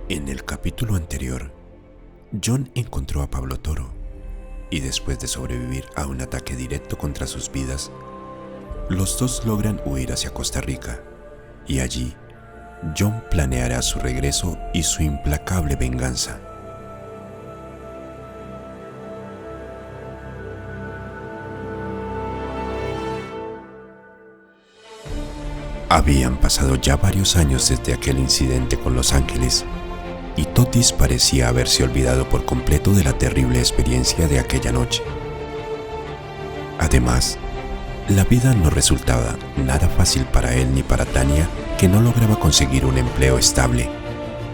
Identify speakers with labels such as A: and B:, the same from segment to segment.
A: En el capítulo anterior, John encontró a Pablo Toro y después de sobrevivir a un ataque directo contra sus vidas, los dos logran huir hacia Costa Rica y allí John planeará su regreso y su implacable venganza. Habían pasado ya varios años desde aquel incidente con Los Ángeles y Totis parecía haberse olvidado por completo de la terrible experiencia de aquella noche. Además, la vida no resultaba nada fácil para él ni para Tania, que no lograba conseguir un empleo estable,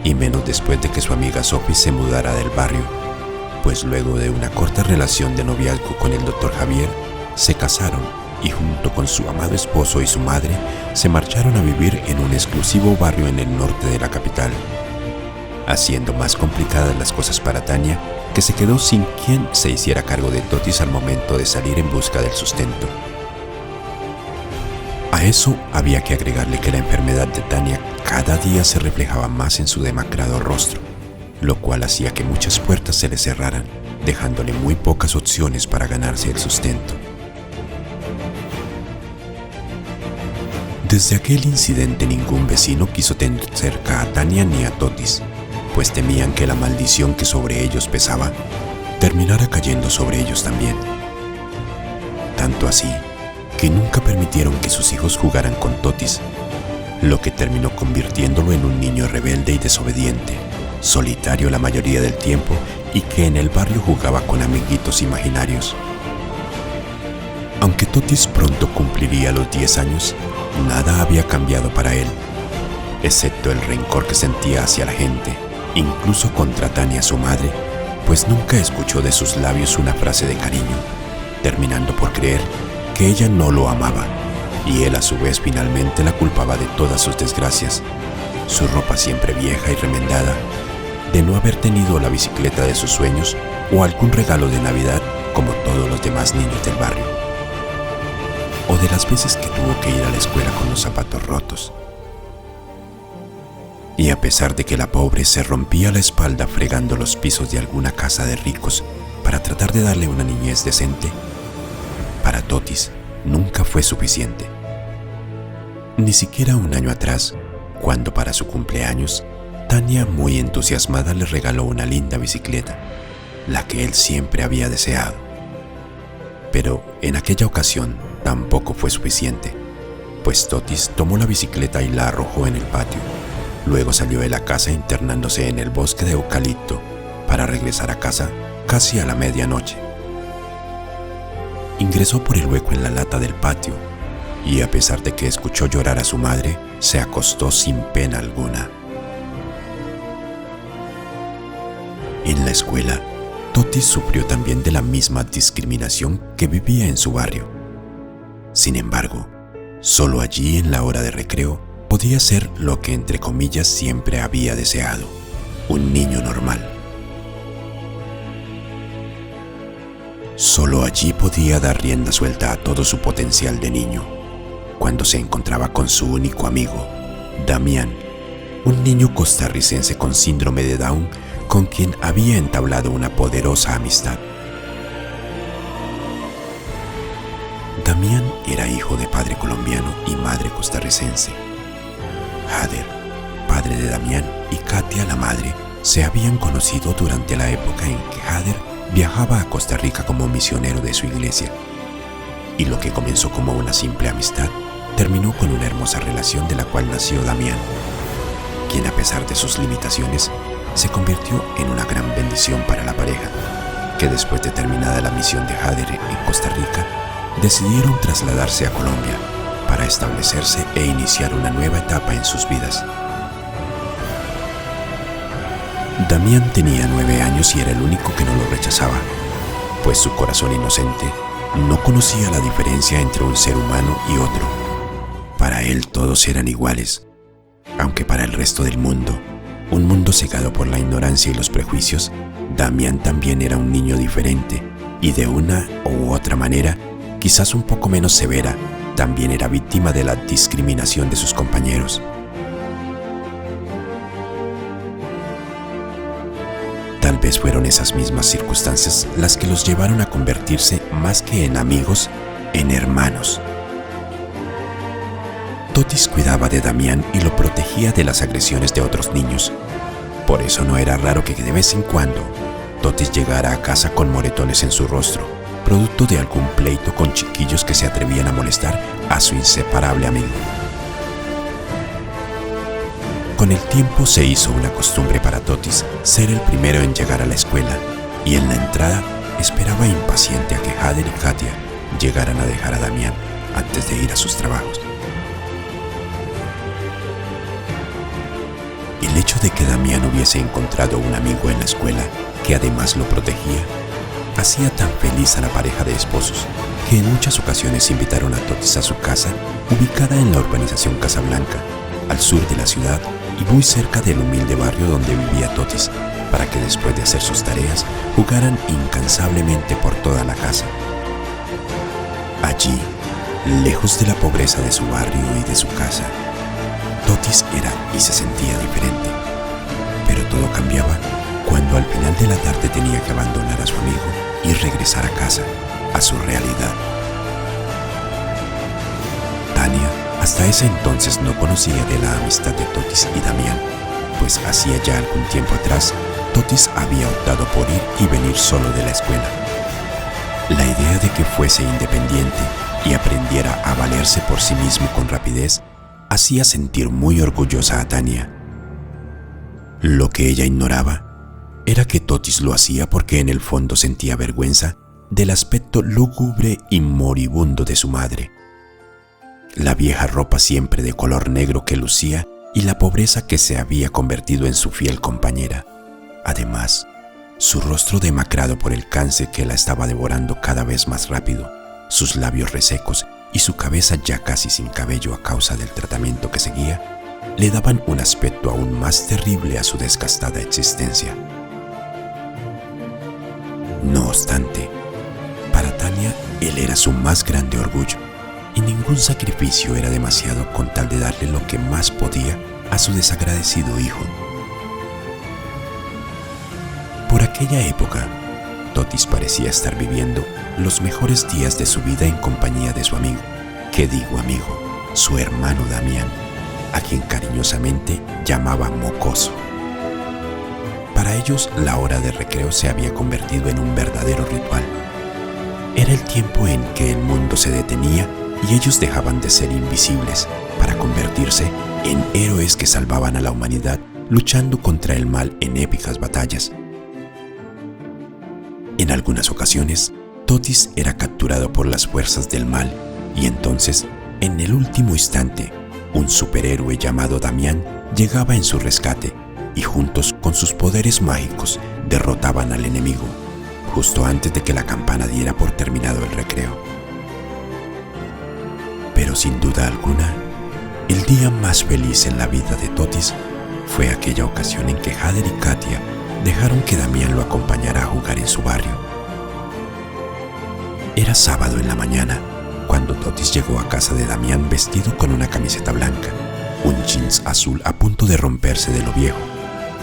A: y menos después de que su amiga Sophie se mudara del barrio, pues luego de una corta relación de noviazgo con el Dr. Javier, se casaron y junto con su amado esposo y su madre se marcharon a vivir en un exclusivo barrio en el norte de la capital, haciendo más complicadas las cosas para Tania, que se quedó sin quien se hiciera cargo de Totis al momento de salir en busca del sustento. A eso había que agregarle que la enfermedad de Tania cada día se reflejaba más en su demacrado rostro, lo cual hacía que muchas puertas se le cerraran, dejándole muy pocas opciones para ganarse el sustento. Desde aquel incidente ningún vecino quiso tener cerca a Tania ni a Totis, pues temían que la maldición que sobre ellos pesaba terminara cayendo sobre ellos también. Tanto así que nunca permitieron que sus hijos jugaran con Totis, lo que terminó convirtiéndolo en un niño rebelde y desobediente, solitario la mayoría del tiempo y que en el barrio jugaba con amiguitos imaginarios. Aunque Totis pronto cumpliría los 10 años, nada había cambiado para él, excepto el rencor que sentía hacia la gente, incluso contra Tania su madre, pues nunca escuchó de sus labios una frase de cariño, terminando por creer que ella no lo amaba, y él a su vez finalmente la culpaba de todas sus desgracias, su ropa siempre vieja y remendada, de no haber tenido la bicicleta de sus sueños o algún regalo de Navidad como todos los demás niños del barrio, o de las veces que tuvo que ir a la escuela con los zapatos rotos. Y a pesar de que la pobre se rompía la espalda fregando los pisos de alguna casa de ricos para tratar de darle una niñez decente, para Totis nunca fue suficiente. Ni siquiera un año atrás, cuando para su cumpleaños, Tania muy entusiasmada le regaló una linda bicicleta, la que él siempre había deseado. Pero en aquella ocasión tampoco fue suficiente, pues Totis tomó la bicicleta y la arrojó en el patio. Luego salió de la casa internándose en el bosque de eucalipto para regresar a casa casi a la medianoche. Ingresó por el hueco en la lata del patio y a pesar de que escuchó llorar a su madre, se acostó sin pena alguna. En la escuela, Totis sufrió también de la misma discriminación que vivía en su barrio. Sin embargo, solo allí en la hora de recreo podía ser lo que entre comillas siempre había deseado, un niño normal. Solo allí podía dar rienda suelta a todo su potencial de niño, cuando se encontraba con su único amigo, Damián, un niño costarricense con síndrome de Down con quien había entablado una poderosa amistad. Damián era hijo de padre colombiano y madre costarricense. Hader, padre de Damián, y Katia, la madre, se habían conocido durante la época en que Hader viajaba a Costa Rica como misionero de su iglesia, y lo que comenzó como una simple amistad terminó con una hermosa relación de la cual nació Damián, quien a pesar de sus limitaciones se convirtió en una gran bendición para la pareja, que después de terminada la misión de Hader en Costa Rica, decidieron trasladarse a Colombia para establecerse e iniciar una nueva etapa en sus vidas. Damián tenía 9 años y era el único que no lo rechazaba, pues su corazón inocente no conocía la diferencia entre un ser humano y otro. Para él todos eran iguales, aunque para el resto del mundo, un mundo cegado por la ignorancia y los prejuicios, Damián también era un niño diferente y de una u otra manera, quizás un poco menos severa, también era víctima de la discriminación de sus compañeros. Tal vez fueron esas mismas circunstancias las que los llevaron a convertirse más que en amigos, en hermanos. Totis cuidaba de Damián y lo protegía de las agresiones de otros niños. Por eso no era raro que de vez en cuando Totis llegara a casa con moretones en su rostro, producto de algún pleito con chiquillos que se atrevían a molestar a su inseparable amigo. Con el tiempo se hizo una costumbre para Totis ser el primero en llegar a la escuela, y en la entrada esperaba impaciente a que Hader y Katia llegaran a dejar a Damián antes de ir a sus trabajos. El hecho de que Damián hubiese encontrado un amigo en la escuela que además lo protegía, hacía tan feliz a la pareja de esposos que en muchas ocasiones invitaron a Totis a su casa, ubicada en la urbanización Casablanca, al sur de la ciudad y muy cerca del humilde barrio donde vivía Totis, para que después de hacer sus tareas jugaran incansablemente por toda la casa. Allí, lejos de la pobreza de su barrio y de su casa, Totis era y se sentía diferente, pero todo cambiaba cuando al final de la tarde tenía que abandonar a su amigo y regresar a casa, a su realidad. Tania hasta ese entonces no conocía de la amistad de Totis y Damián, pues hacía ya algún tiempo atrás Totis había optado por ir y venir solo de la escuela. La idea de que fuese independiente y aprendiera a valerse por sí mismo con rapidez hacía sentir muy orgullosa a Tania. Lo que ella ignoraba era que Totis lo hacía porque en el fondo sentía vergüenza del aspecto lúgubre y moribundo de su madre, la vieja ropa siempre de color negro que lucía y la pobreza que se había convertido en su fiel compañera. Además, su rostro demacrado por el cáncer que la estaba devorando cada vez más rápido, sus labios resecos y su cabeza ya casi sin cabello a causa del tratamiento que seguía, le daban un aspecto aún más terrible a su desgastada existencia. No obstante, para Tania él era su más grande orgullo, y ningún sacrificio era demasiado con tal de darle lo que más podía a su desagradecido hijo. Por aquella época, Totis parecía estar viviendo los mejores días de su vida en compañía de su amigo, que digo amigo, su hermano Damián, a quien cariñosamente llamaba Mocoso. Para ellos, la hora de recreo se había convertido en un verdadero ritual. Era el tiempo en que el mundo se detenía y ellos dejaban de ser invisibles para convertirse en héroes que salvaban a la humanidad luchando contra el mal en épicas batallas. En algunas ocasiones, Totis era capturado por las fuerzas del mal y entonces, en el último instante, un superhéroe llamado Damián llegaba en su rescate y juntos con sus poderes mágicos derrotaban al enemigo, justo antes de que la campana diera por terminado el recreo. Pero sin duda alguna, el día más feliz en la vida de Totis fue aquella ocasión en que Hader y Katia dejaron que Damián lo acompañara a jugar en su barrio. Era sábado en la mañana, cuando Totis llegó a casa de Damián vestido con una camiseta blanca, un jeans azul a punto de romperse de lo viejo,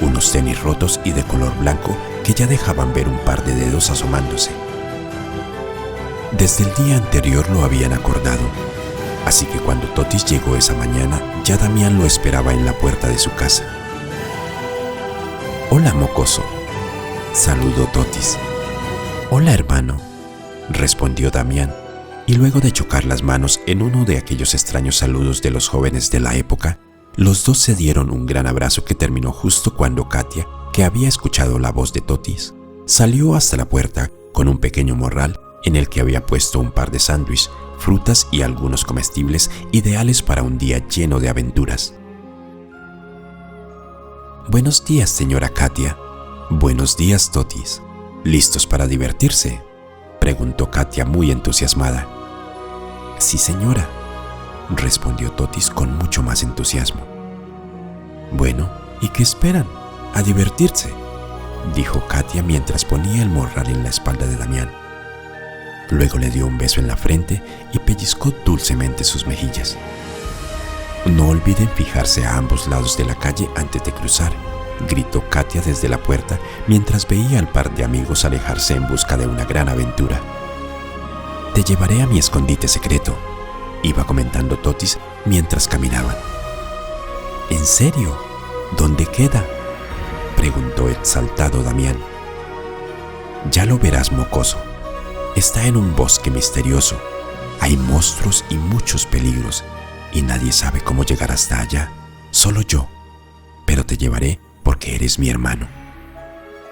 A: unos tenis rotos y de color blanco que ya dejaban ver un par de dedos asomándose. Desde el día anterior lo habían acordado, así que cuando Totis llegó esa mañana, ya Damián lo esperaba en la puerta de su casa. «Hola, Mocoso», saludó Totis. «Hola, hermano», respondió Damián, y luego de chocar las manos en uno de aquellos extraños saludos de los jóvenes de la época, los dos se dieron un gran abrazo que terminó justo cuando Katia, que había escuchado la voz de Totis, salió hasta la puerta con un pequeño morral en el que había puesto un par de sándwiches, frutas y algunos comestibles ideales para un día lleno de aventuras. «Buenos días, señora Katia». «Buenos días, Totis. ¿Listos para divertirse?», preguntó Katia muy entusiasmada. «Sí, señora», respondió Totis con mucho más entusiasmo. «Bueno, ¿y qué esperan? A divertirse», dijo Katia mientras ponía el morral en la espalda de Damián. Luego le dio un beso en la frente y pellizcó dulcemente sus mejillas. «No olviden fijarse a ambos lados de la calle antes de cruzar», gritó Katia desde la puerta mientras veía al par de amigos alejarse en busca de una gran aventura. «Te llevaré a mi escondite secreto», iba comentando Totis mientras caminaban. «¿En serio? ¿Dónde queda?», preguntó exaltado Damián. «Ya lo verás, mocoso. Está en un bosque misterioso. Hay monstruos y muchos peligros, y nadie sabe cómo llegar hasta allá, solo yo. Pero te llevaré porque eres mi hermano.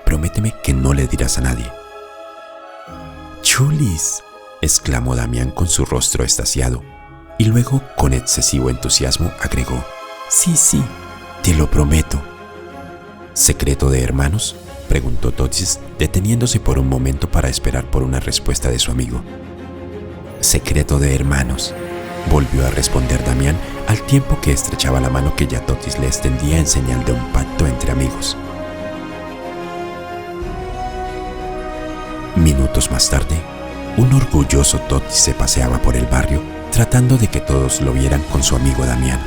A: Prométeme que no le dirás a nadie». «¡Chulis!», exclamó Damián con su rostro extasiado, y luego, con excesivo entusiasmo, agregó: «Sí, te lo prometo». «¿Secreto de hermanos?», preguntó Totis, deteniéndose por un momento para esperar por una respuesta de su amigo. «Secreto de hermanos», volvió a responder Damián al tiempo que estrechaba la mano que ya Totis le extendía en señal de un pacto entre amigos. Minutos más tarde, un orgulloso Totis se paseaba por el barrio tratando de que todos lo vieran con su amigo Damián.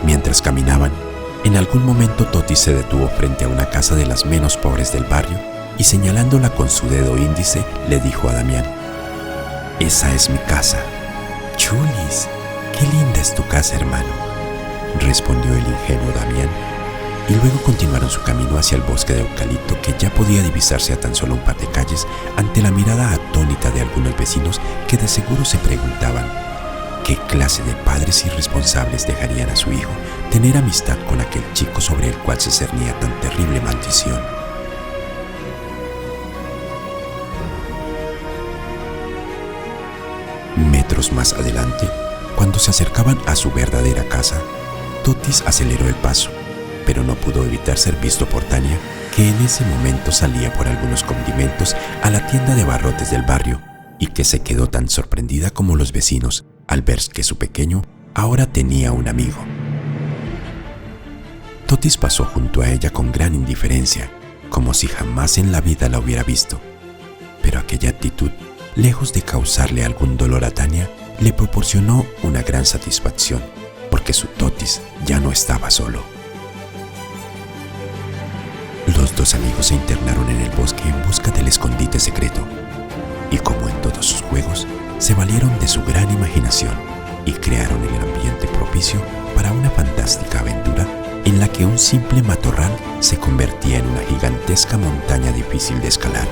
A: Mientras caminaban, en algún momento Totis se detuvo frente a una casa de las menos pobres del barrio y, señalándola con su dedo índice, le dijo a Damián: «Esa es mi casa». «Chulis, qué linda es tu casa, hermano», respondió el ingenuo Damián, y luego continuaron su camino hacia el bosque de eucalipto que ya podía divisarse a tan solo un par de calles ante la mirada atónita de algunos vecinos que de seguro se preguntaban qué clase de padres irresponsables dejarían a su hijo tener amistad con aquel chico sobre el cual se cernía tan terrible maldición. Metros más adelante, cuando se acercaban a su verdadera casa, Totis aceleró el paso, pero no pudo evitar ser visto por Tania, que en ese momento salía por algunos condimentos a la tienda de barrotes del barrio y que se quedó tan sorprendida como los vecinos al ver que su pequeño ahora tenía un amigo. Totis pasó junto a ella con gran indiferencia, como si jamás en la vida la hubiera visto, pero aquella actitud, lejos de causarle algún dolor a Tania, le proporcionó una gran satisfacción, porque su Totis ya no estaba solo. Los dos amigos se internaron en el bosque en busca del escondite secreto, y como en todos sus juegos, se valieron de su gran imaginación y crearon el ambiente propicio para una fantástica aventura en la que un simple matorral se convertía en una gigantesca montaña difícil de escalar,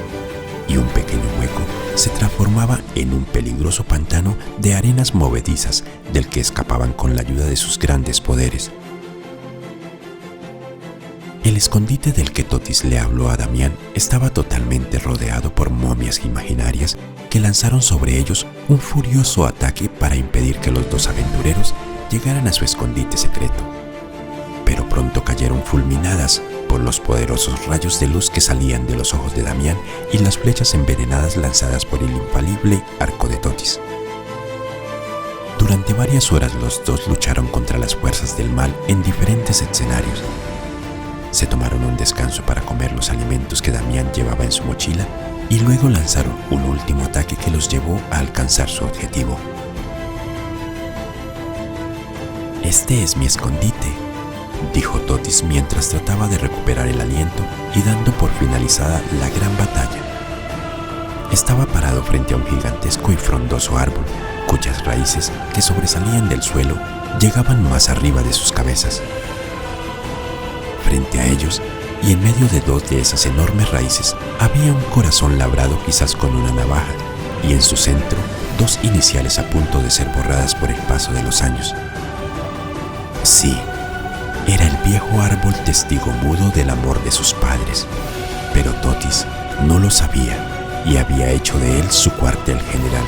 A: y un pequeño hueco se transformaba en un peligroso pantano de arenas movedizas del que escapaban con la ayuda de sus grandes poderes. El escondite del que Totis le habló a Damián estaba totalmente rodeado por momias imaginarias que lanzaron sobre ellos un furioso ataque para impedir que los dos aventureros llegaran a su escondite secreto. Pero pronto cayeron fulminadas por los poderosos rayos de luz que salían de los ojos de Damián y las flechas envenenadas lanzadas por el infalible arco de Totis. Durante varias horas los dos lucharon contra las fuerzas del mal en diferentes escenarios. Se tomaron un descanso para comer los alimentos que Damián llevaba en su mochila y luego lanzaron un último ataque que los llevó a alcanzar su objetivo. «Este es mi escondite», dijo Totis mientras trataba de recuperar el aliento y dando por finalizada la gran batalla. Estaba parado frente a un gigantesco y frondoso árbol, cuyas raíces, que sobresalían del suelo, llegaban más arriba de sus cabezas. Frente a ellos, y en medio de dos de esas enormes raíces, había un corazón labrado quizás con una navaja, y en su centro, dos iniciales a punto de ser borradas por el paso de los años. Sí, era el viejo árbol testigo mudo del amor de sus padres, pero Totis no lo sabía y había hecho de él su cuartel general.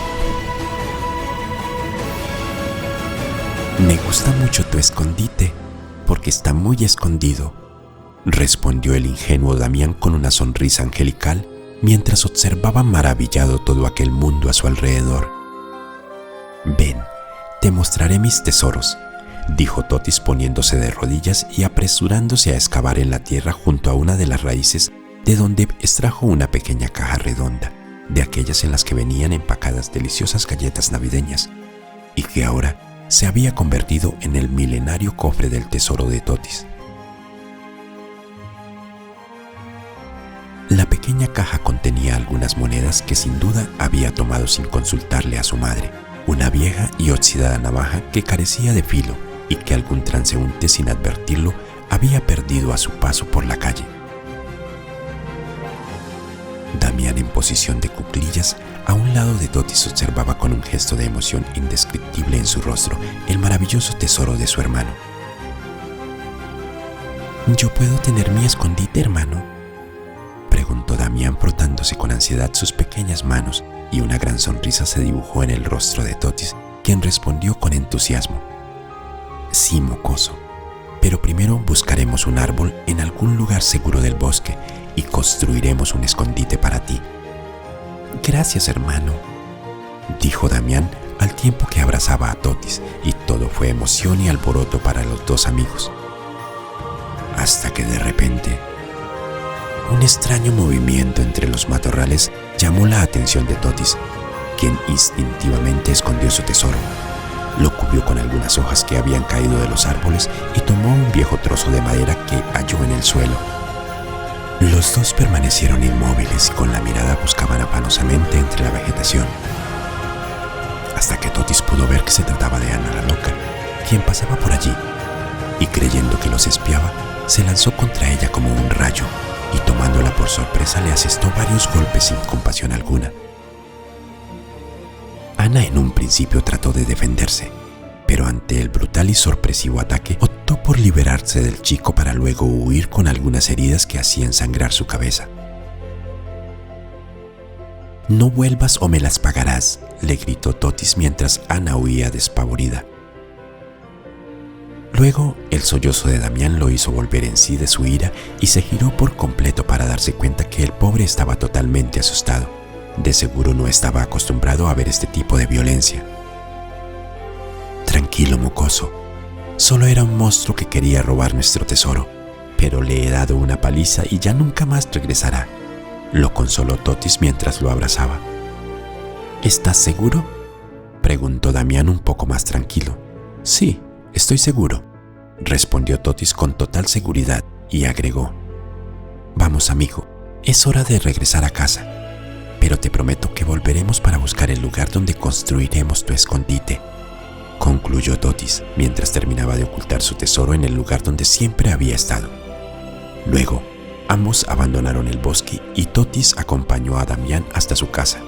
A: «Me gusta mucho tu escondite, porque está muy escondido», respondió el ingenuo Damián con una sonrisa angelical mientras observaba maravillado todo aquel mundo a su alrededor. «Ven, te mostraré mis tesoros», dijo Totis poniéndose de rodillas y apresurándose a excavar en la tierra junto a una de las raíces, de donde extrajo una pequeña caja redonda, de aquellas en las que venían empacadas deliciosas galletas navideñas, y que ahora se había convertido en el milenario cofre del tesoro de Totis. La pequeña caja contenía algunas monedas que sin duda había tomado sin consultarle a su madre, una vieja y oxidada navaja que carecía de filo y que algún transeúnte sin advertirlo había perdido a su paso por la calle. Damián, en posición de cuclillas, a un lado de Totis, observaba con un gesto de emoción indescriptible en su rostro el maravilloso tesoro de su hermano. ¿Yo puedo tener mi escondite, hermano?, preguntó Damián, frotándose con ansiedad sus pequeñas manos, y una gran sonrisa se dibujó en el rostro de Totis, quien respondió con entusiasmo. Sí, mocoso, pero primero buscaremos un árbol en algún lugar seguro del bosque y construiremos un escondite para ti. Gracias, hermano, dijo Damián al tiempo que abrazaba a Totis, y todo fue emoción y alboroto para los dos amigos. Hasta que de repente, un extraño movimiento entre los matorrales llamó la atención de Totis, quien instintivamente escondió su tesoro. Lo cubrió con algunas hojas que habían caído de los árboles y tomó un viejo trozo de madera que halló en el suelo. Los dos permanecieron inmóviles y con la mirada buscaban afanosamente entre la vegetación, hasta que Totis pudo ver que se trataba de Ana la loca, quien pasaba por allí, y creyendo que los espiaba, se lanzó contra ella como un rayo, y tomándola por sorpresa le asestó varios golpes sin compasión alguna. Ana en un principio trató de defenderse, pero ante el brutal y sorpresivo ataque optó por liberarse del chico para luego huir con algunas heridas que hacían sangrar su cabeza. «No vuelvas o me las pagarás», le gritó Totis mientras Ana huía despavorida. Luego, el sollozo de Damián lo hizo volver en sí de su ira y se giró por completo para darse cuenta que el pobre estaba totalmente asustado. De seguro no estaba acostumbrado a ver este tipo de violencia. «Tranquilo, mocoso. Solo era un monstruo que quería robar nuestro tesoro, pero le he dado una paliza y ya nunca más regresará», lo consoló Totis mientras lo abrazaba. «¿Estás seguro?», preguntó Damián un poco más tranquilo. «Sí, estoy seguro», respondió Totis con total seguridad y agregó: «Vamos, amigo, es hora de regresar a casa, pero te prometo que volveremos para buscar el lugar donde construiremos tu escondite», concluyó Totis mientras terminaba de ocultar su tesoro en el lugar donde siempre había estado. Luego, ambos abandonaron el bosque y Totis acompañó a Damián hasta su casa,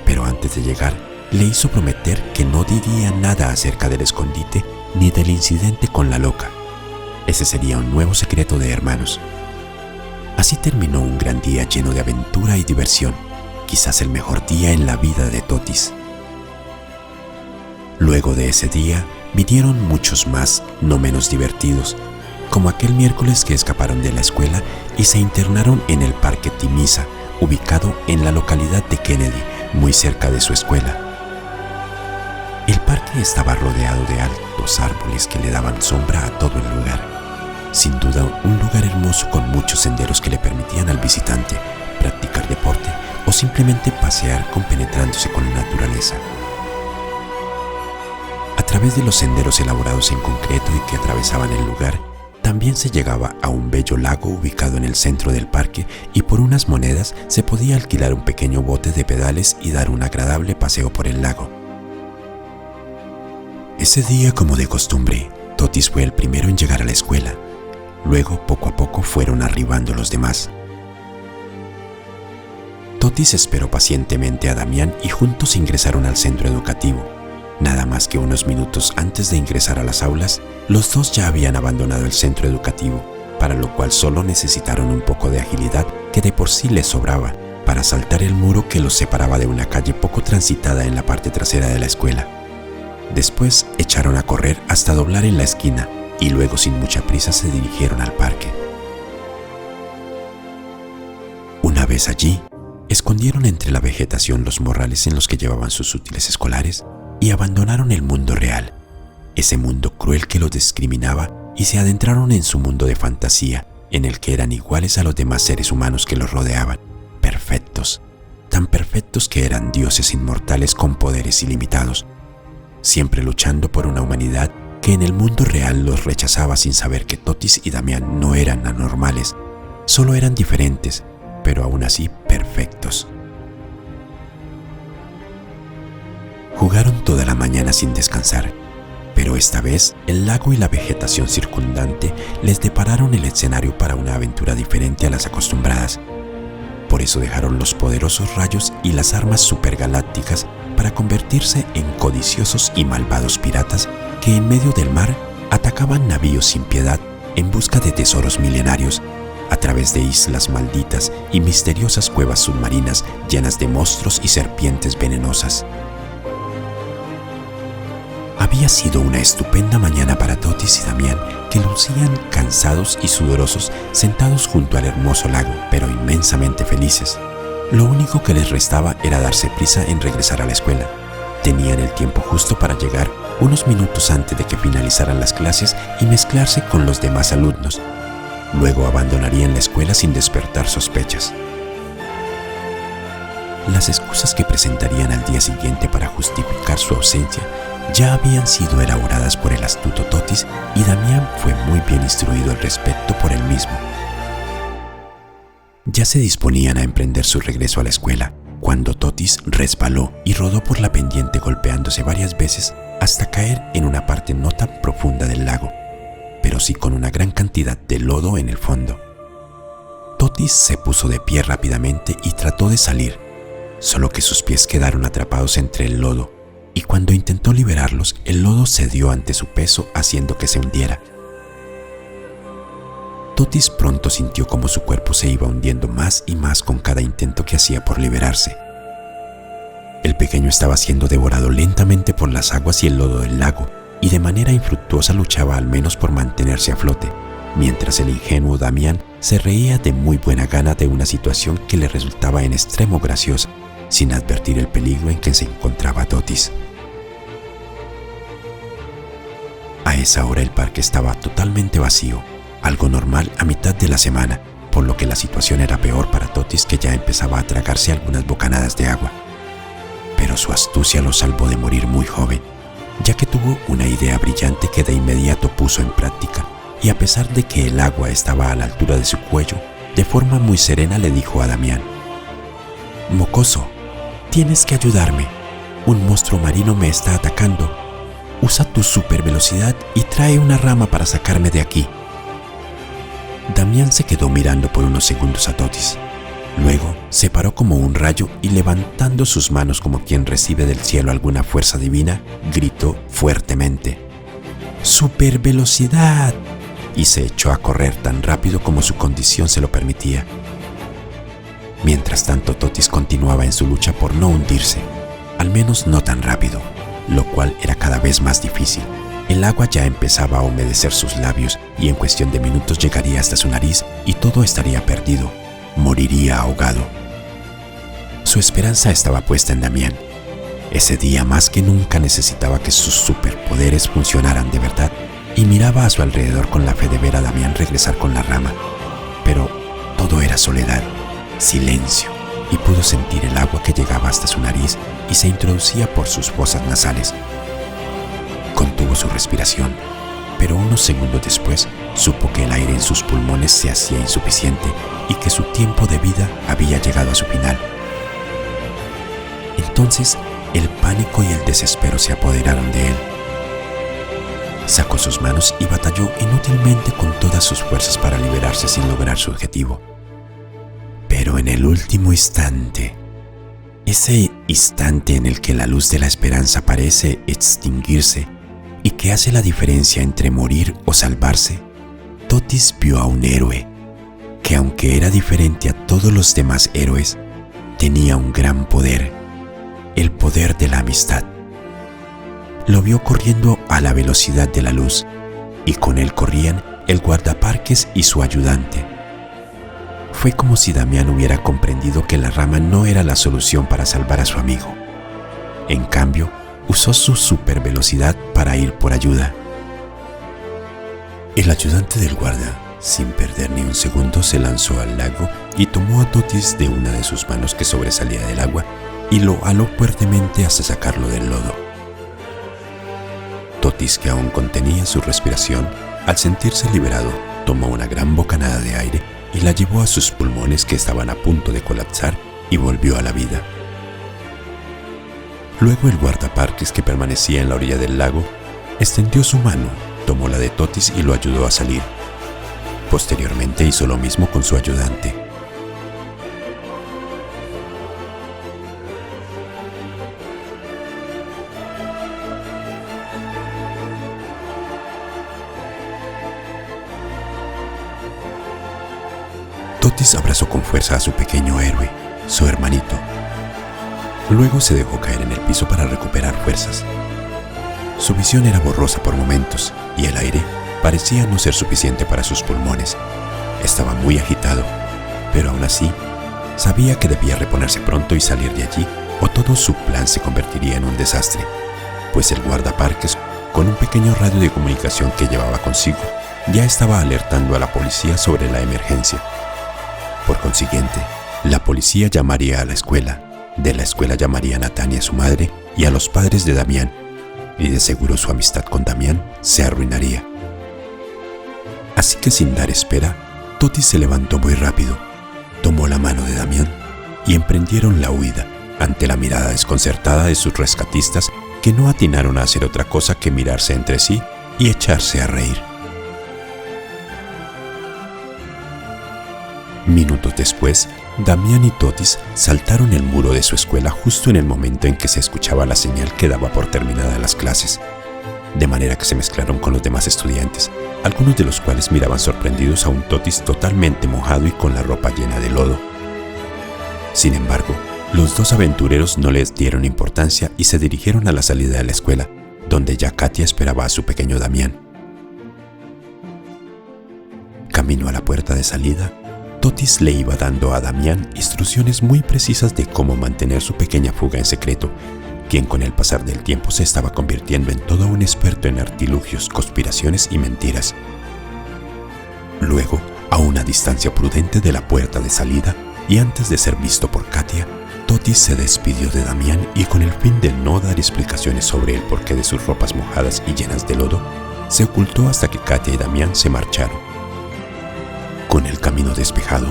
A: pero antes de llegar le hizo prometer que no diría nada acerca del escondite ni del incidente con la loca. Ese sería un nuevo secreto de hermanos. Así terminó un gran día lleno de aventura y diversión, quizás el mejor día en la vida de Totis. Luego de ese día vinieron muchos más, no menos divertidos, como aquel miércoles que escaparon de la escuela y se internaron en el Parque Timisa, ubicado en la localidad de Kennedy, muy cerca de su escuela. El parque estaba rodeado de altos árboles que le daban sombra a todo el lugar. Sin duda, un lugar hermoso con muchos senderos que le permitían al visitante practicar deporte o simplemente pasear compenetrándose con la naturaleza. A través de los senderos elaborados en concreto y que atravesaban el lugar, también se llegaba a un bello lago ubicado en el centro del parque, y por unas monedas se podía alquilar un pequeño bote de pedales y dar un agradable paseo por el lago. Ese día, como de costumbre, Totis fue el primero en llegar a la escuela. Luego, poco a poco, fueron arribando los demás. Totis esperó pacientemente a Damián y juntos ingresaron al centro educativo. Nada más que unos minutos antes de ingresar a las aulas, los dos ya habían abandonado el centro educativo, para lo cual solo necesitaron un poco de agilidad que de por sí les sobraba para saltar el muro que los separaba de una calle poco transitada en la parte trasera de la escuela. Después echaron a correr hasta doblar en la esquina y luego sin mucha prisa se dirigieron al parque. Una vez allí, escondieron entre la vegetación los morrales en los que llevaban sus útiles escolares y abandonaron el mundo real, ese mundo cruel que los discriminaba, y se adentraron en su mundo de fantasía, en el que eran iguales a los demás seres humanos que los rodeaban, perfectos, tan perfectos que eran dioses inmortales con poderes ilimitados, siempre luchando por una humanidad que en el mundo real los rechazaba sin saber que Totis y Damián no eran anormales, solo eran diferentes, pero aún así perfectos. Jugaron toda la mañana sin descansar, pero esta vez el lago y la vegetación circundante les depararon el escenario para una aventura diferente a las acostumbradas. Por eso dejaron los poderosos rayos y las armas supergalácticas para convertirse en codiciosos y malvados piratas que en medio del mar atacaban navíos sin piedad en busca de tesoros milenarios, a través de islas malditas y misteriosas cuevas submarinas llenas de monstruos y serpientes venenosas. Había sido una estupenda mañana para Totis y Damián, que lucían cansados y sudorosos sentados junto al hermoso lago, pero inmensamente felices. Lo único que les restaba era darse prisa en regresar a la escuela. Tenían el tiempo justo para llegar unos minutos antes de que finalizaran las clases y mezclarse con los demás alumnos. Luego abandonarían la escuela sin despertar sospechas. Las excusas que presentarían al día siguiente para justificar su ausencia ya habían sido elaboradas por el astuto Totis y Damián fue muy bien instruido al respecto por él mismo. Ya se disponían a emprender su regreso a la escuela, cuando Totis resbaló y rodó por la pendiente golpeándose varias veces hasta caer en una parte no tan profunda del lago, pero sí con una gran cantidad de lodo en el fondo. Totis se puso de pie rápidamente y trató de salir, solo que sus pies quedaron atrapados entre el lodo, y cuando intentó liberarlos, el lodo cedió ante su peso, haciendo que se hundiera. Totis pronto sintió como su cuerpo se iba hundiendo más y más con cada intento que hacía por liberarse. El pequeño estaba siendo devorado lentamente por las aguas y el lodo del lago, y de manera infructuosa luchaba al menos por mantenerse a flote, mientras el ingenuo Damián se reía de muy buena gana de una situación que le resultaba en extremo graciosa, sin advertir el peligro en que se encontraba Totis. A esa hora el parque estaba totalmente vacío, algo normal a mitad de la semana, por lo que la situación era peor para Totis, que ya empezaba a tragarse algunas bocanadas de agua. Pero su astucia lo salvó de morir muy joven, ya que tuvo una idea brillante que de inmediato puso en práctica, y a pesar de que el agua estaba a la altura de su cuello, de forma muy serena le dijo a Damián: «Mocoso, tienes que ayudarme. Un monstruo marino me está atacando. Usa tu supervelocidad y trae una rama para sacarme de aquí». Damián se quedó mirando por unos segundos a Totis. Luego se paró como un rayo y, levantando sus manos como quien recibe del cielo alguna fuerza divina, gritó fuertemente: «¡Supervelocidad!», y se echó a correr tan rápido como su condición se lo permitía. Mientras tanto, Totis continuaba en su lucha por no hundirse, al menos no tan rápido, lo cual era cada vez más difícil. El agua ya empezaba a humedecer sus labios y en cuestión de minutos llegaría hasta su nariz y todo estaría perdido. Moriría ahogado. Su esperanza estaba puesta en Damián. Ese día más que nunca necesitaba que sus superpoderes funcionaran de verdad, y miraba a su alrededor con la fe de ver a Damián regresar con la rama. Pero todo era soledad, silencio, y pudo sentir el agua que llegaba hasta su nariz y se introducía por sus fosas nasales. Contuvo su respiración, pero unos segundos después supo que el aire en sus pulmones se hacía insuficiente y que su tiempo de vida había llegado a su final. Entonces el pánico y el desespero se apoderaron de él. Sacó sus manos y batalló inútilmente con todas sus fuerzas para liberarse sin lograr su objetivo. Pero en el último instante, ese instante en el que la luz de la esperanza parece extinguirse y que hace la diferencia entre morir o salvarse, Totis vio a un héroe que, aunque era diferente a todos los demás héroes, tenía un gran poder, el poder de la amistad. Lo vio corriendo a la velocidad de la luz, y con él corrían el guardaparques y su ayudante. Fue como si Damián hubiera comprendido que la rama no era la solución para salvar a su amigo. En cambio, usó su supervelocidad para ir por ayuda. El ayudante del guarda, sin perder ni un segundo, se lanzó al lago y tomó a Totis de una de sus manos que sobresalía del agua y lo aló fuertemente hasta sacarlo del lodo. Totis, que aún contenía su respiración, al sentirse liberado, tomó una gran bocanada de aire y la llevó a sus pulmones que estaban a punto de colapsar y volvió a la vida. Luego el guardaparques que permanecía en la orilla del lago extendió su mano, tomó la de Totis y lo ayudó a salir. Posteriormente hizo lo mismo con su ayudante. Totis abrazó con fuerza a su pequeño héroe, su hermanito. Luego se dejó caer en el piso para recuperar fuerzas. Su visión era borrosa por momentos y el aire parecía no ser suficiente para sus pulmones. Estaba muy agitado, pero aún así sabía que debía reponerse pronto y salir de allí o todo su plan se convertiría en un desastre, pues el guardaparques, con un pequeño radio de comunicación que llevaba consigo, ya estaba alertando a la policía sobre la emergencia. Por consiguiente, la policía llamaría a la escuela, de la escuela llamarían a Tania, su madre, y a los padres de Damián, y de seguro su amistad con Damián se arruinaría. Así que sin dar espera, Totis se levantó muy rápido, tomó la mano de Damián y emprendieron la huida ante la mirada desconcertada de sus rescatistas que no atinaron a hacer otra cosa que mirarse entre sí y echarse a reír. Minutos después, Damián y Totis saltaron el muro de su escuela justo en el momento en que se escuchaba la señal que daba por terminadas las clases, de manera que se mezclaron con los demás estudiantes, algunos de los cuales miraban sorprendidos a un Totis totalmente mojado y con la ropa llena de lodo. Sin embargo, los dos aventureros no les dieron importancia y se dirigieron a la salida de la escuela, donde ya Katia esperaba a su pequeño Damián. Camino a la puerta de salida, Totis le iba dando a Damián instrucciones muy precisas de cómo mantener su pequeña fuga en secreto, quien con el pasar del tiempo se estaba convirtiendo en todo un experto en artilugios, conspiraciones y mentiras. Luego, a una distancia prudente de la puerta de salida y antes de ser visto por Katia, Totis se despidió de Damián y con el fin de no dar explicaciones sobre el porqué de sus ropas mojadas y llenas de lodo, se ocultó hasta que Katia y Damián se marcharon. Con el camino despejado,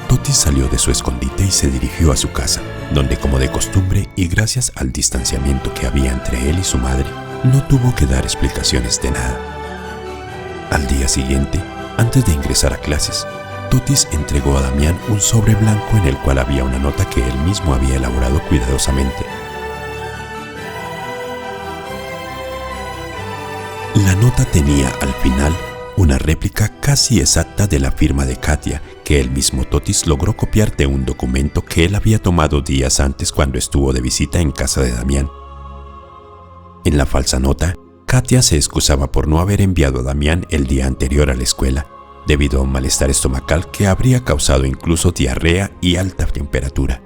A: Totis salió de su escondite y se dirigió a su casa, donde como de costumbre y gracias al distanciamiento que había entre él y su madre, no tuvo que dar explicaciones de nada. Al día siguiente, antes de ingresar a clases, Totis entregó a Damián un sobre blanco en el cual había una nota que él mismo había elaborado cuidadosamente. La nota tenía al final una réplica casi exacta de la firma de Katia, que el mismo Totis logró copiar de un documento que él había tomado días antes cuando estuvo de visita en casa de Damián. En la falsa nota, Katia se excusaba por no haber enviado a Damián el día anterior a la escuela, debido a un malestar estomacal que habría causado incluso diarrea y alta temperatura.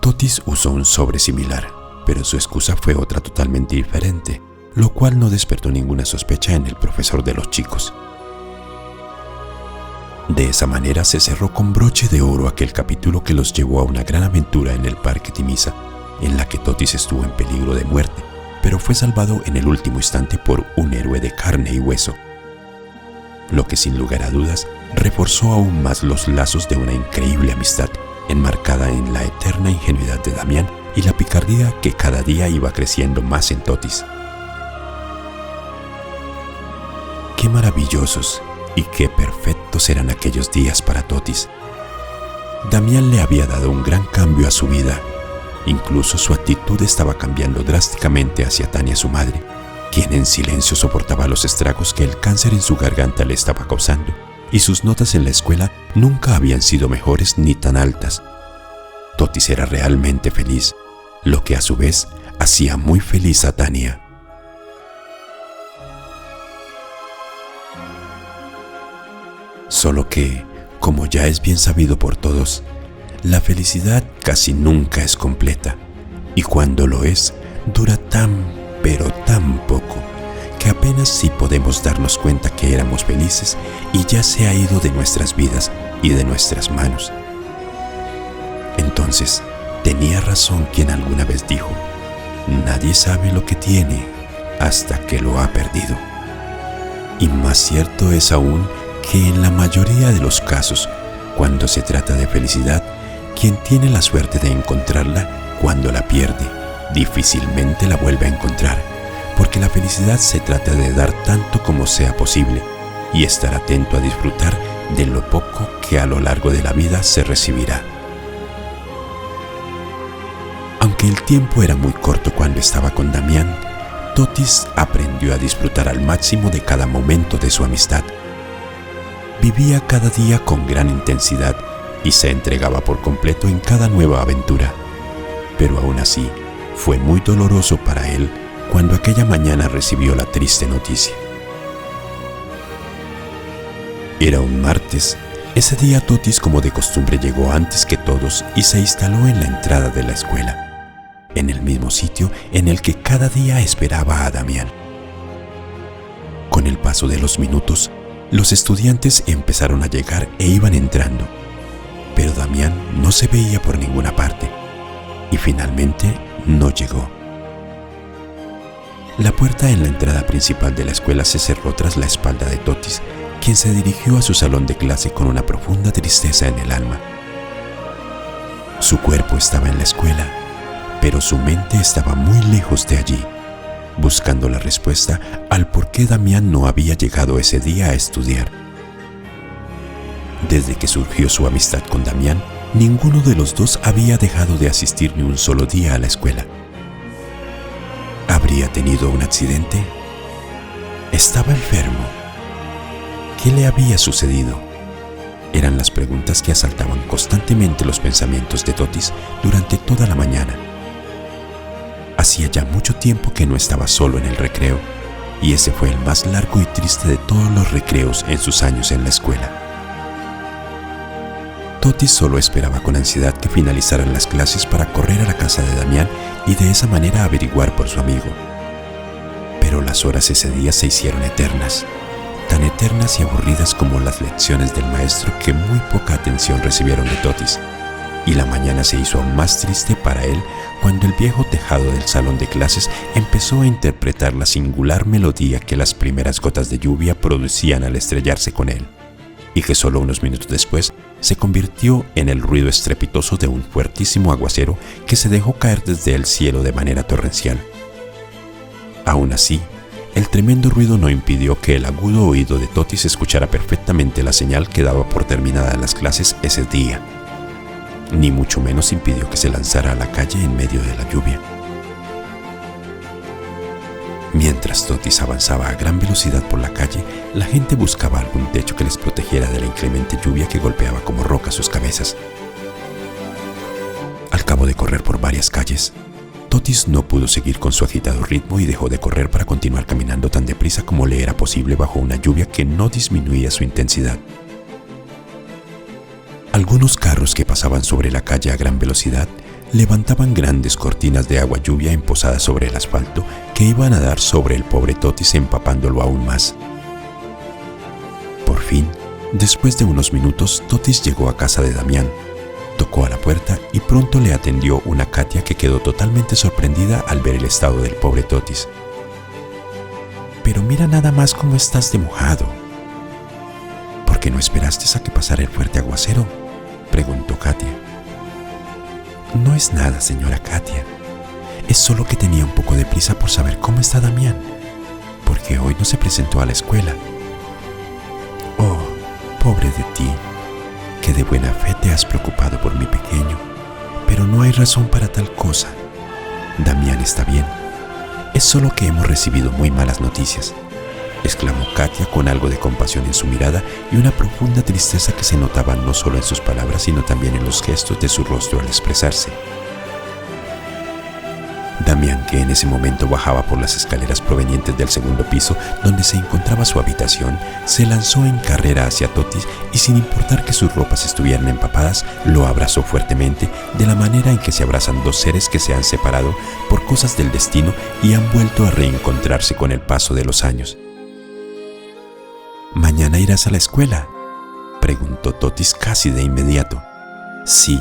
A: Totis usó un sobre similar, pero su excusa fue otra totalmente diferente, lo cual no despertó ninguna sospecha en el profesor de los chicos. De esa manera se cerró con broche de oro aquel capítulo que los llevó a una gran aventura en el Parque Timisa, en la que Totis estuvo en peligro de muerte, pero fue salvado en el último instante por un héroe de carne y hueso, lo que sin lugar a dudas reforzó aún más los lazos de una increíble amistad, enmarcada en la eterna ingenuidad de Damián y la picardía que cada día iba creciendo más en Totis. Qué maravillosos y qué perfectos eran aquellos días para Totis. Damián le había dado un gran cambio a su vida. Incluso su actitud estaba cambiando drásticamente hacia Tania, su madre, quien en silencio soportaba los estragos que el cáncer en su garganta le estaba causando, y sus notas en la escuela nunca habían sido mejores ni tan altas. Totis era realmente feliz, lo que a su vez hacía muy feliz a Tania. Solo que, como ya es bien sabido por todos, la felicidad casi nunca es completa, y cuando lo es, dura pero tan poco, que apenas sí podemos darnos cuenta que éramos felices y ya se ha ido de nuestras vidas y de nuestras manos. Entonces, tenía razón quien alguna vez dijo: nadie sabe lo que tiene hasta que lo ha perdido. Y más cierto es aún que en la mayoría de los casos, cuando se trata de felicidad, quien tiene la suerte de encontrarla, cuando la pierde, difícilmente la vuelve a encontrar, porque la felicidad se trata de dar tanto como sea posible y estar atento a disfrutar de lo poco que a lo largo de la vida se recibirá. Aunque el tiempo era muy corto cuando estaba con Damián, Totis aprendió a disfrutar al máximo de cada momento de su amistad. Vivía cada día con gran intensidad y se entregaba por completo en cada nueva aventura. Pero aún así, fue muy doloroso para él cuando aquella mañana recibió la triste noticia. Era un martes. Ese día Totis, como de costumbre, llegó antes que todos y se instaló en la entrada de la escuela, en el mismo sitio en el que cada día esperaba a Damián. Con el paso de los minutos, los estudiantes empezaron a llegar e iban entrando, pero Damián no se veía por ninguna parte y finalmente no llegó. La puerta en la entrada principal de la escuela se cerró tras la espalda de Totis, quien se dirigió a su salón de clase con una profunda tristeza en el alma. Su cuerpo estaba en la escuela, pero su mente estaba muy lejos de allí, buscando la respuesta al por qué Damián no había llegado ese día a estudiar. Desde que surgió su amistad con Damián, ninguno de los dos había dejado de asistir ni un solo día a la escuela. ¿Habría tenido un accidente? ¿Estaba enfermo? ¿Qué le había sucedido? Eran las preguntas que asaltaban constantemente los pensamientos de Totis durante toda la mañana. Hacía ya mucho tiempo que no estaba solo en el recreo, y ese fue el más largo y triste de todos los recreos en sus años en la escuela. Totis solo esperaba con ansiedad que finalizaran las clases para correr a la casa de Damián y de esa manera averiguar por su amigo. Pero las horas ese día se hicieron eternas, tan eternas y aburridas como las lecciones del maestro, que muy poca atención recibieron de Totis, y la mañana se hizo aún más triste para él cuando el viejo tejado del salón de clases empezó a interpretar la singular melodía que las primeras gotas de lluvia producían al estrellarse con él, y que solo unos minutos después se convirtió en el ruido estrepitoso de un fuertísimo aguacero que se dejó caer desde el cielo de manera torrencial. Aún así, el tremendo ruido no impidió que el agudo oído de Totis escuchara perfectamente la señal que daba por terminadas las clases ese día, ni mucho menos impidió que se lanzara a la calle en medio de la lluvia. Mientras Totis avanzaba a gran velocidad por la calle, la gente buscaba algún techo que les protegiera de la inclemente lluvia que golpeaba como roca sus cabezas. Al cabo de correr por varias calles, Totis no pudo seguir con su agitado ritmo y dejó de correr para continuar caminando tan deprisa como le era posible bajo una lluvia que no disminuía su intensidad. Algunos carros que pasaban sobre la calle a gran velocidad levantaban grandes cortinas de agua lluvia emposadas sobre el asfalto que iban a dar sobre el pobre Totis, empapándolo aún más. Por fin, después de unos minutos, Totis llegó a casa de Damián, tocó a la puerta y pronto le atendió una Katia que quedó totalmente sorprendida al ver el estado del pobre Totis. «Pero mira nada más cómo estás de mojado. ¿Por qué no esperaste a que pasara el fuerte aguacero?», preguntó Katia. «No es nada, señora Katia. Es solo que tenía un poco de prisa por saber cómo está Damián, porque hoy no se presentó a la escuela». «Oh, pobre de ti, que de buena fe te has preocupado por mi pequeño, pero no hay razón para tal cosa. Damián está bien. Es solo que hemos recibido muy malas noticias», exclamó Katia con algo de compasión en su mirada y una profunda tristeza que se notaba no solo en sus palabras, sino también en los gestos de su rostro al expresarse. Damián, que en ese momento bajaba por las escaleras provenientes del segundo piso donde se encontraba su habitación, se lanzó en carrera hacia Totis y, sin importar que sus ropas estuvieran empapadas, lo abrazó fuertemente, de la manera en que se abrazan dos seres que se han separado por cosas del destino y han vuelto a reencontrarse con el paso de los años. «¿Mañana irás a la escuela?», preguntó Totis casi de inmediato. «Sí,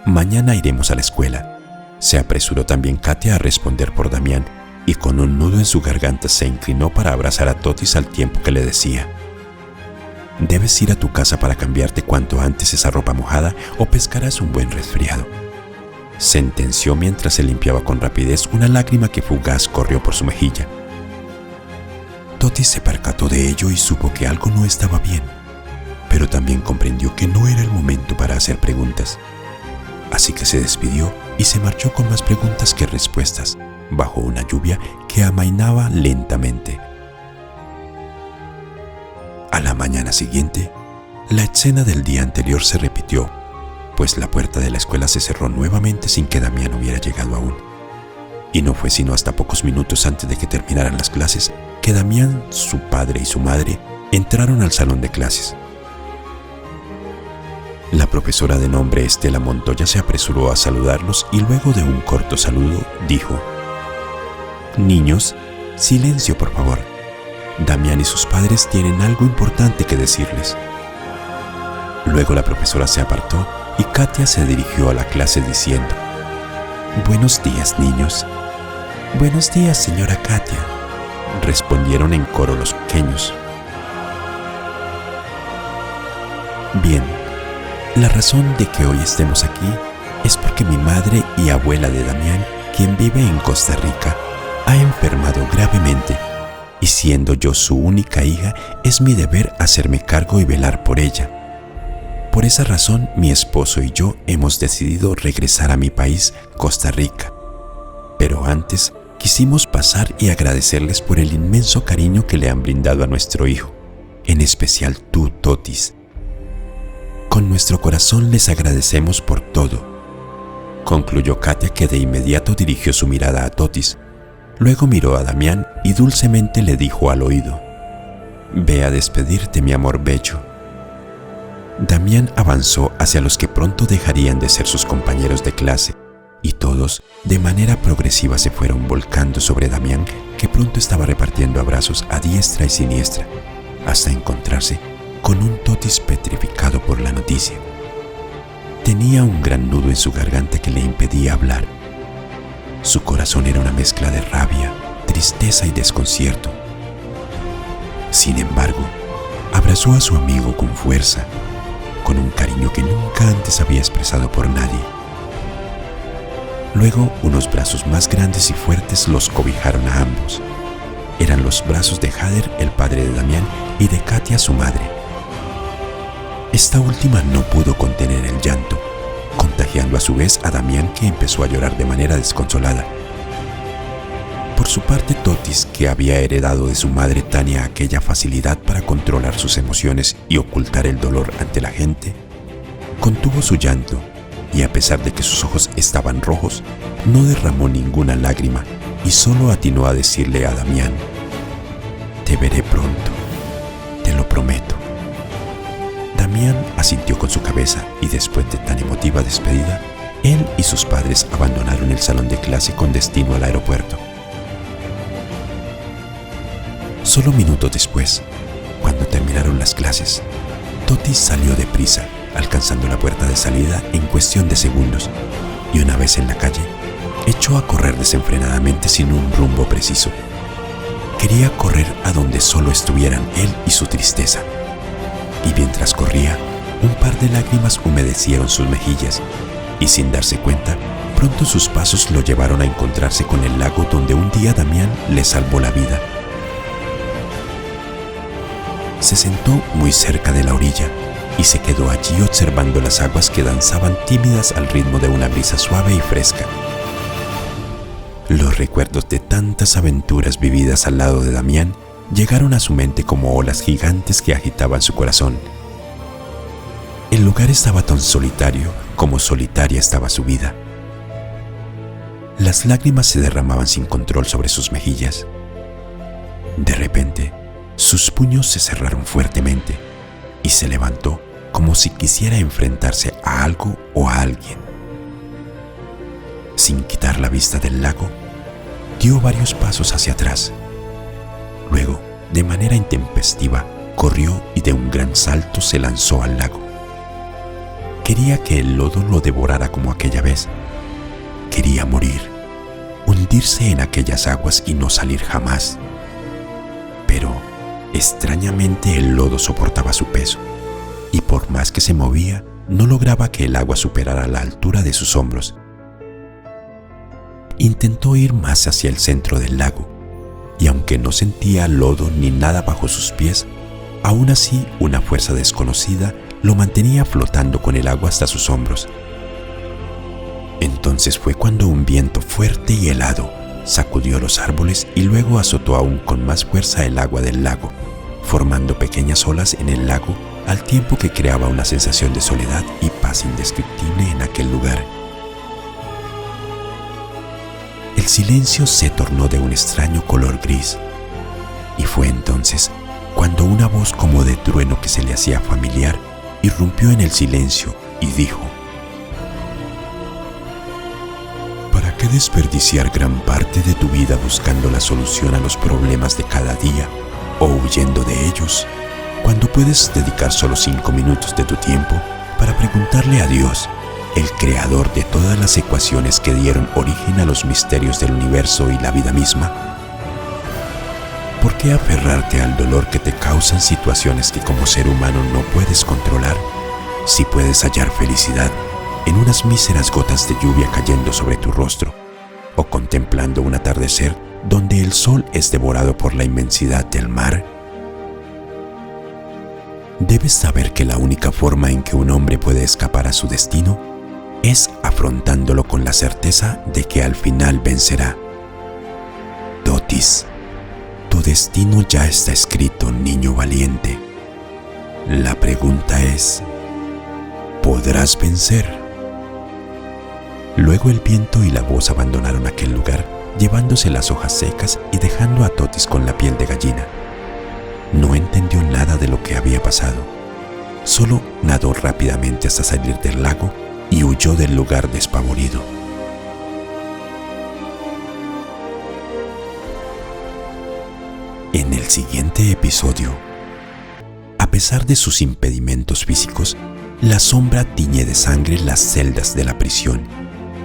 A: mañana iremos a la escuela», se apresuró también Katia a responder por Damián, y con un nudo en su garganta se inclinó para abrazar a Totis al tiempo que le decía: Debes ir a tu casa para cambiarte cuanto antes esa ropa mojada o pescarás un buen resfriado», sentenció mientras se limpiaba con rapidez una lágrima que fugaz corrió por su mejilla. Totis se percató de ello y supo que algo no estaba bien, pero también comprendió que no era el momento para hacer preguntas. Así que se despidió y se marchó con más preguntas que respuestas, bajo una lluvia que amainaba lentamente. A la mañana siguiente, la escena del día anterior se repitió, pues la puerta de la escuela se cerró nuevamente sin que Damián hubiera llegado aún. Y no fue sino hasta pocos minutos antes de que terminaran las clases que Damián, su padre y su madre entraron al salón de clases. La profesora de nombre Estela Montoya se apresuró a saludarlos y luego de un corto saludo dijo: «Niños, silencio por favor. Damián y sus padres tienen algo importante que decirles». Luego la profesora se apartó y Katia se dirigió a la clase diciendo: «Buenos días, niños». «Buenos días, señora Katia», respondieron en coro los pequeños. «Bien, la razón de que hoy estemos aquí es porque mi madre y abuela de Damián, quien vive en Costa Rica, ha enfermado gravemente, y siendo yo su única hija, es mi deber hacerme cargo y velar por ella. Por esa razón, mi esposo y yo hemos decidido regresar a mi país, Costa Rica. Pero antes, quisimos pasar y agradecerles por el inmenso cariño que le han brindado a nuestro hijo, en especial tú, Totis. Con nuestro corazón les agradecemos por todo», concluyó Katia, que de inmediato dirigió su mirada a Totis. Luego miró a Damián y dulcemente le dijo al oído: «Ve a despedirte, mi amor bello». Damián avanzó hacia los que pronto dejarían de ser sus compañeros de clase, y todos, de manera progresiva, se fueron volcando sobre Damián, que pronto estaba repartiendo abrazos a diestra y siniestra, hasta encontrarse con un Totis petrificado por la noticia. Tenía un gran nudo en su garganta que le impedía hablar. Su corazón era una mezcla de rabia, tristeza y desconcierto. Sin embargo, abrazó a su amigo con fuerza, con un cariño que nunca antes había expresado por nadie. Luego, unos brazos más grandes y fuertes los cobijaron a ambos. Eran los brazos de Jader, el padre de Damián, y de Katia, su madre. Esta última no pudo contener el llanto, contagiando a su vez a Damián, que empezó a llorar de manera desconsolada. Por su parte, Totis, que había heredado de su madre Tania aquella facilidad para controlar sus emociones y ocultar el dolor ante la gente, contuvo su llanto y, a pesar de que sus ojos estaban rojos, no derramó ninguna lágrima y solo atinó a decirle a Damián: «Te veré pronto, te lo prometo». Damián asintió con su cabeza y, después de tan emotiva despedida, él y sus padres abandonaron el salón de clase con destino al aeropuerto. Solo minutos después, cuando terminaron las clases, Totis salió deprisa, alcanzando la puerta de salida en cuestión de segundos, y una vez en la calle, echó a correr desenfrenadamente sin un rumbo preciso. Quería correr a donde solo estuvieran él y su tristeza. Y mientras corría, un par de lágrimas humedecieron sus mejillas, y sin darse cuenta, pronto sus pasos lo llevaron a encontrarse con el lago donde un día Damián le salvó la vida. Se sentó muy cerca de la orilla y se quedó allí observando las aguas que danzaban tímidas al ritmo de una brisa suave y fresca. Los recuerdos de tantas aventuras vividas al lado de Damián llegaron a su mente como olas gigantes que agitaban su corazón. El lugar estaba tan solitario como solitaria estaba su vida. Las lágrimas se derramaban sin control sobre sus mejillas. De repente, sus puños se cerraron fuertemente y se levantó como si quisiera enfrentarse a algo o a alguien. Sin quitar la vista del lago, dio varios pasos hacia atrás. Luego, de manera intempestiva, corrió y de un gran salto se lanzó al lago. Quería que el lodo lo devorara como aquella vez. Quería morir, hundirse en aquellas aguas y no salir jamás. Pero Extrañamente el lodo soportaba su peso, y por más que se movía, no lograba que el agua superara la altura de sus hombros. Intentó ir más hacia el centro del lago, y aunque no sentía lodo ni nada bajo sus pies, aún así una fuerza desconocida lo mantenía flotando con el agua hasta sus hombros. Entonces fue cuando un viento fuerte y helado sacudió los árboles y luego azotó aún con más fuerza el agua del lago, formando pequeñas olas en el lago al tiempo que creaba una sensación de soledad y paz indescriptible en aquel lugar. El silencio se tornó de un extraño color gris, y fue entonces cuando una voz como de trueno que se le hacía familiar irrumpió en el silencio y dijo: ¿Para qué desperdiciar gran parte de tu vida buscando la solución a los problemas de cada día o huyendo de ellos, cuando puedes dedicar solo 5 minutos de tu tiempo para preguntarle a Dios, el creador de todas las ecuaciones que dieron origen a los misterios del universo y la vida misma? ¿Por qué aferrarte al dolor que te causan situaciones que como ser humano no puedes controlar, si puedes hallar felicidad en unas míseras gotas de lluvia cayendo sobre tu rostro, o contemplando un atardecer donde el sol es devorado por la inmensidad del mar? Debes saber que la única forma en que un hombre puede escapar a su destino es afrontándolo con la certeza de que al final vencerá. Totis, tu destino ya está escrito, niño valiente. La pregunta es, ¿podrás vencer? Luego el viento y la voz abandonaron aquel lugar, llevándose las hojas secas y dejando a Totis con la piel de gallina. No entendió nada de lo que había pasado. Solo nadó rápidamente hasta salir del lago y huyó del lugar despavorido. En el siguiente episodio, a pesar de sus impedimentos físicos, la sombra tiñe de sangre las celdas de la prisión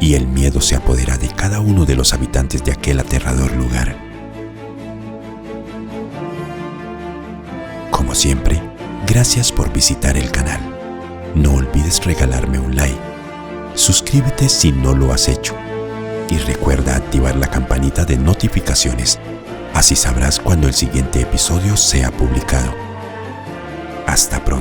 A: y el miedo se apodera de cada uno de los habitantes de aquel aterrador lugar. Como siempre, gracias por visitar el canal. No olvides regalarme un like. Suscríbete si no lo has hecho. Y recuerda activar la campanita de notificaciones. Así sabrás cuando el siguiente episodio sea publicado. Hasta pronto.